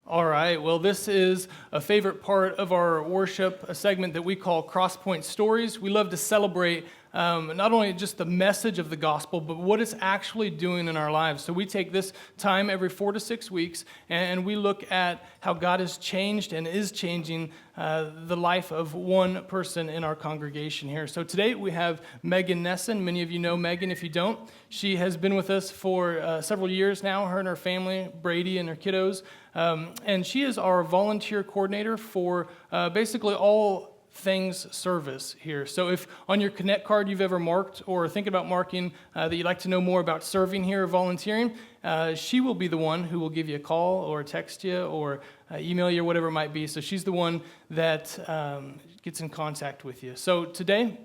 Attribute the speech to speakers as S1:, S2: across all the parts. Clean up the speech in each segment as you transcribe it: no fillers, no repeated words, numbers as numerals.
S1: All right, well, this is a favorite part of our worship, a segment that we call CrossPoint Stories. We love to celebrate not only just the message of the gospel, but what it's actually doing in our lives. So we take this time every 4 to 6 weeks, and we look at how God has changed and is changing the life of one person in our congregation here. So today we have Meagan Nesson. Many of you know Meagan. If you don't, she has been with us for several years now, her and her family, Brady and her kiddos. And she is our volunteer coordinator for basically all things service here. So if on your Connect card you've ever marked or thinking about marking that you'd like to know more about serving here or volunteering, she will be the one who will give you a call or text you or email you or whatever it might be. So she's the one that gets in contact with you. So today,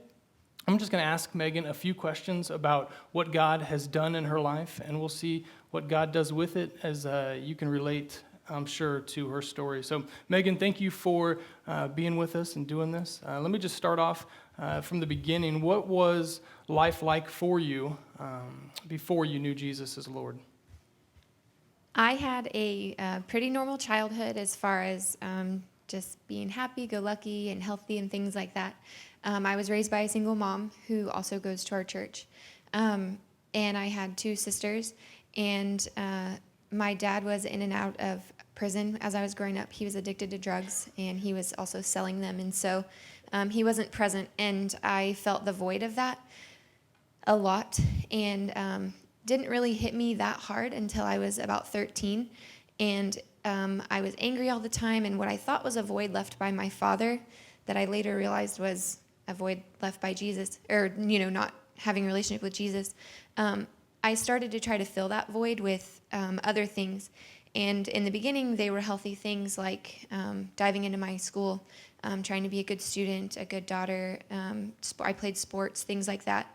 S1: I'm just going to ask Meagan a few questions about what God has done in her life, and we'll see what God does with it as you can relate, I'm sure, to her story. So, Meagan, thank you for being with us and doing this. Let me just start off from the beginning. What was life like for you before you knew Jesus as Lord?
S2: I had a pretty normal childhood as far as just being happy-go-lucky and healthy and things like that. I was raised by a single mom who also goes to our church. And I had 2 sisters, and my dad was in and out of prison as I was growing up. He was addicted to drugs, and he was also selling them, and so he wasn't present, and I felt the void of that a lot, and didn't really hit me that hard until I was about 13, and I was angry all the time, and what I thought was a void left by my father that I later realized was a void left by Jesus, or, not having a relationship with Jesus. I started to try to fill that void with other things. And in the beginning, they were healthy things like diving into my school, trying to be a good student, a good daughter. I played sports, things like that,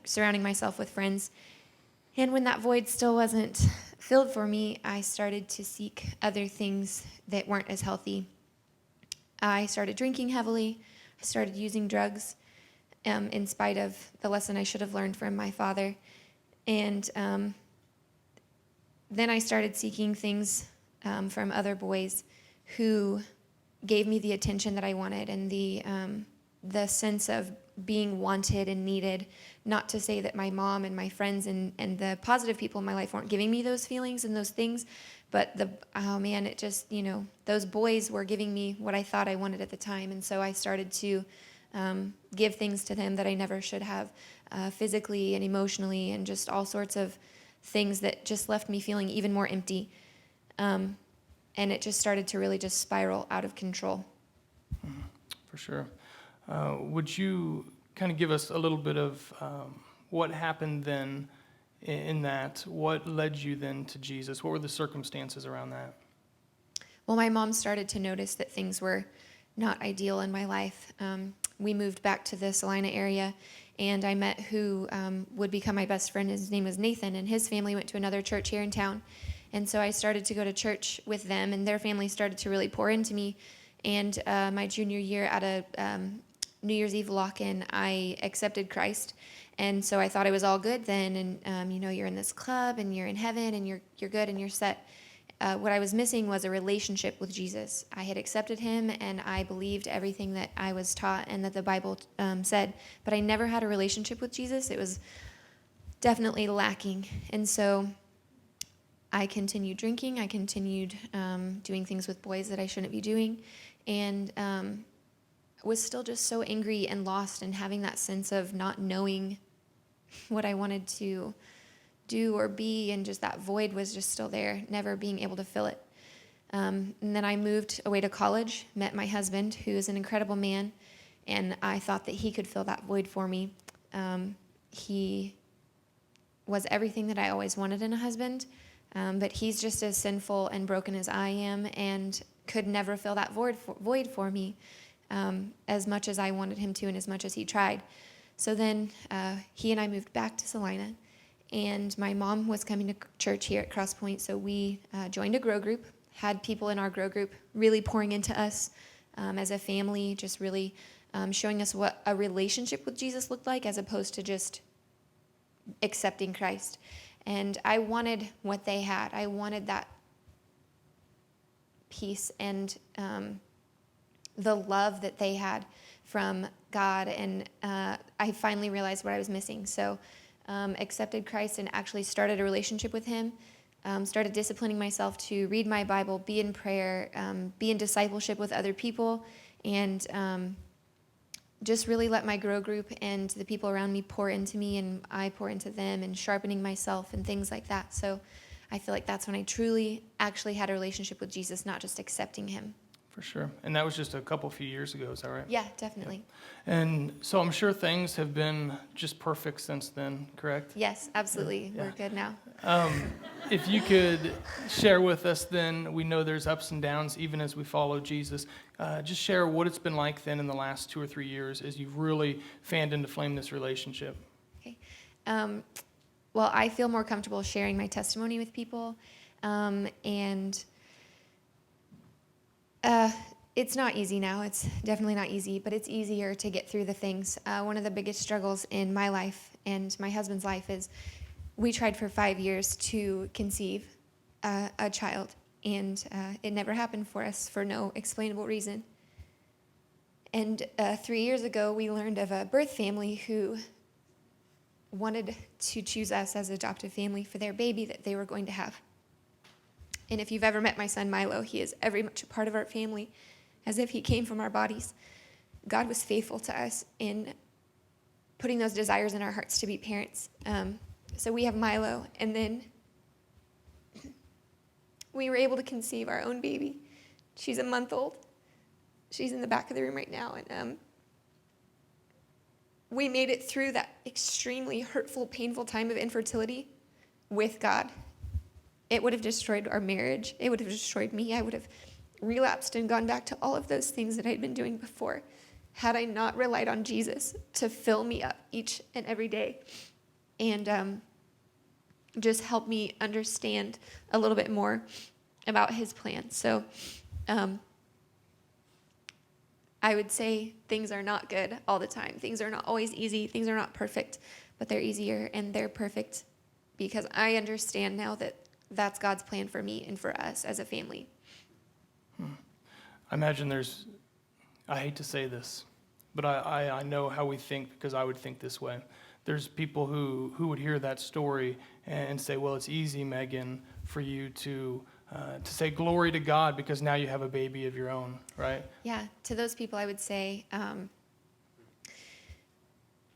S2: surrounding myself with friends. And when that void still wasn't filled for me, I started to seek other things that weren't as healthy. I started drinking heavily. I started using drugs in spite of the lesson I should have learned from my father. And then I started seeking things from other boys who gave me the attention that I wanted and the sense of being wanted and needed. Not to say that my mom and my friends and the positive people in my life weren't giving me those feelings and those things, but it just, those boys were giving me what I thought I wanted at the time. And so I started to give things to them that I never should have, physically and emotionally, and just all sorts of things that just left me feeling even more empty. And it just started to really just spiral out of control.
S1: For sure. Would you kind of give us a little bit of what happened then in that? What led you then to Jesus? What were the circumstances around that?
S2: Well, my mom started to notice that things were not ideal in my life. We moved back to the Salina area, and I met who would become my best friend. His name was Nathan, and his family went to another church here in town. And so I started to go to church with them, and their family started to really pour into me. And my junior year at a New Year's Eve lock-in, I accepted Christ. And so I thought it was all good then, and you're in this club, and you're in heaven, and you're good, and you're set. What I was missing was a relationship with Jesus. I had accepted him, and I believed everything that I was taught and that the Bible said, but I never had a relationship with Jesus. It was definitely lacking. And so I continued drinking. I continued doing things with boys that I shouldn't be doing, and was still just so angry and lost and having that sense of not knowing what I wanted to do or be, and just that void was just still there, never being able to fill it. And then I moved away to college, met my husband, who is an incredible man, and I thought that he could fill that void for me. He was everything that I always wanted in a husband, but he's just as sinful and broken as I am, and could never fill that void for me as much as I wanted him to and as much as he tried. So then he and I moved back to Salina, and my mom was coming to church here at CrossPoint, so we joined a grow group, had people in our grow group really pouring into us as a family, just really showing us what a relationship with Jesus looked like as opposed to just accepting Christ. And I wanted what they had. I wanted that peace and the love that they had from God. And I finally realized what I was missing. So accepted Christ and actually started a relationship with him. Started disciplining myself to read my Bible, be in prayer, be in discipleship with other people, and just really let my grow group and the people around me pour into me, and I pour into them, and sharpening myself and things like that. So I feel like that's when I truly actually had a relationship with Jesus, not just accepting him.
S1: For sure. And that was just a few years ago, is that right?
S2: Yeah, definitely.
S1: And so I'm sure things have been just perfect since then, correct?
S2: Yes, absolutely.
S1: Yeah.
S2: We're good now.
S1: If you could share with us then, we know there's ups and downs even as we follow Jesus. Just share what it's been like then in the last 2 or 3 years as you've really fanned into flame this relationship.
S2: Okay. Well, I feel more comfortable sharing my testimony with people, and it's not easy now. It's definitely not easy, but it's easier to get through the things. One of the biggest struggles in my life and my husband's life is we tried for 5 years to conceive a child, and it never happened for us for no explainable reason. And 3 years ago, we learned of a birth family who wanted to choose us as adoptive family for their baby that they were going to have. And if you've ever met my son Milo, he is every much a part of our family, as if he came from our bodies. God was faithful to us in putting those desires in our hearts to be parents. So we have Milo, and then we were able to conceive our own baby. She's a month old. She's in the back of the room right now, and we made it through that extremely hurtful, painful time of infertility with God. It would have destroyed our marriage. It would have destroyed me. I would have relapsed and gone back to all of those things that I'd been doing before had I not relied on Jesus to fill me up each and every day and just help me understand a little bit more about his plan. So I would say things are not good all the time. Things are not always easy. Things are not perfect, but they're easier and they're perfect because I understand now that that's God's plan for me and for us as a family.
S1: I imagine I hate to say this, but I know how we think because I would think this way. There's people who would hear that story and say, well, it's easy, Meagan, for you to say glory to God because now you have a baby of your own, right?
S2: Yeah, to those people I would say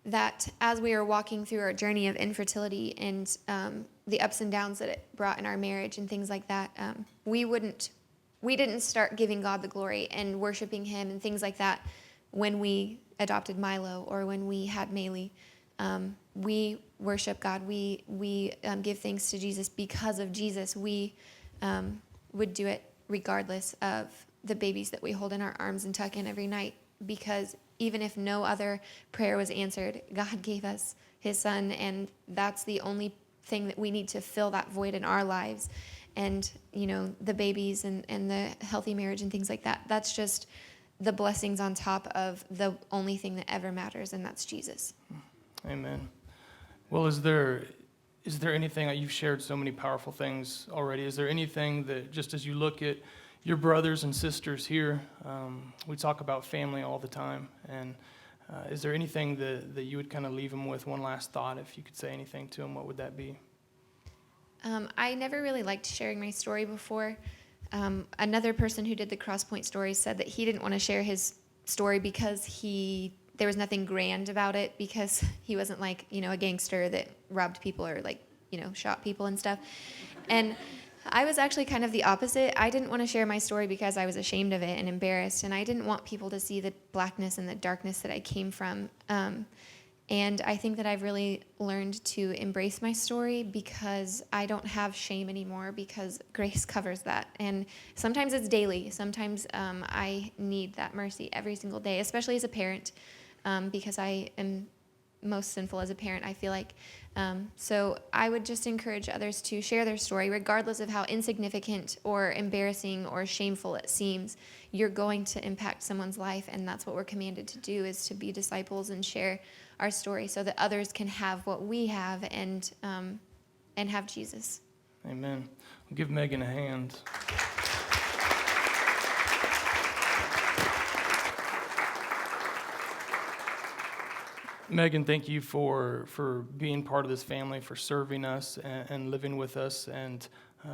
S2: that as we are walking through our journey of infertility and the ups and downs that it brought in our marriage and things like that, we didn't start giving God the glory and worshiping him and things like that when we adopted Milo or when we had Maylee. We worship God. We give thanks to Jesus because of Jesus. We would do it regardless of the babies that we hold in our arms and tuck in every night, because even if no other prayer was answered, God gave us his son, and that's the only thing that we need to fill that void in our lives. And, you know, the babies and the healthy marriage and things like that, that's just the blessings on top of the only thing that ever matters, and that's Jesus.
S1: Amen. Well, is there anything, you've shared so many powerful things already, is there anything that just as you look at your brothers and sisters here, we talk about family all the time, and is there anything that you would kind of leave them with, one last thought, if you could say anything to them, what would that be?
S2: I never really liked sharing my story before. Another person who did the CrossPoint Stories said that he didn't want to share his story because there was nothing grand about it, because he wasn't like, a gangster that robbed people or shot people and stuff. And I was actually kind of the opposite. I didn't want to share my story because I was ashamed of it and embarrassed, and I didn't want people to see the blackness and the darkness that I came from. And I think that I've really learned to embrace my story because I don't have shame anymore, because grace covers that. And sometimes it's daily. Sometimes I need that mercy every single day, especially as a parent, because I am most sinful as a parent, I feel like. So I would just encourage others to share their story, regardless of how insignificant or embarrassing or shameful it seems. You're going to impact someone's life, and that's what we're commanded to do, is to be disciples and share our story so that others can have what we have and have Jesus.
S1: Amen. We'll give Meagan a hand. Megan, thank you for being part of this family, for serving us and living with us, and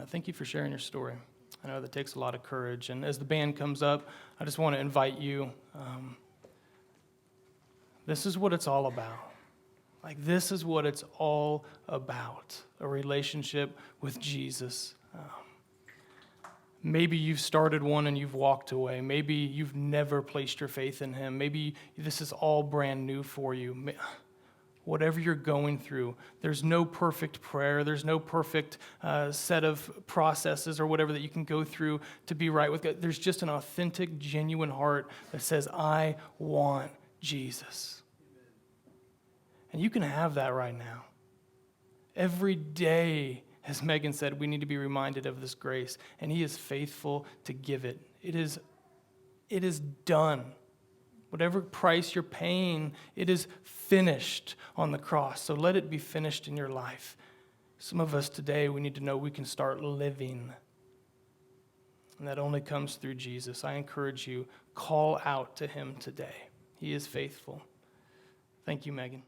S1: thank you for sharing your story. I know that takes a lot of courage, and as the band comes up, I just want to invite you. This is what it's all about. Like, this is what it's all about, a relationship with Jesus. Maybe you've started one and you've walked away. Maybe you've never placed your faith in him. Maybe this is all brand new for you. Whatever you're going through, there's no perfect prayer. There's no perfect set of processes or whatever that you can go through to be right with God. There's just an authentic, genuine heart that says, I want Jesus. And you can have that right now. Every day, as Megan said, we need to be reminded of this grace, and he is faithful to give it. It is done. Whatever price you're paying, it is finished on the cross. So let it be finished in your life. Some of us today, we need to know we can start living. And that only comes through Jesus. I encourage you, call out to him today. He is faithful. Thank you, Megan.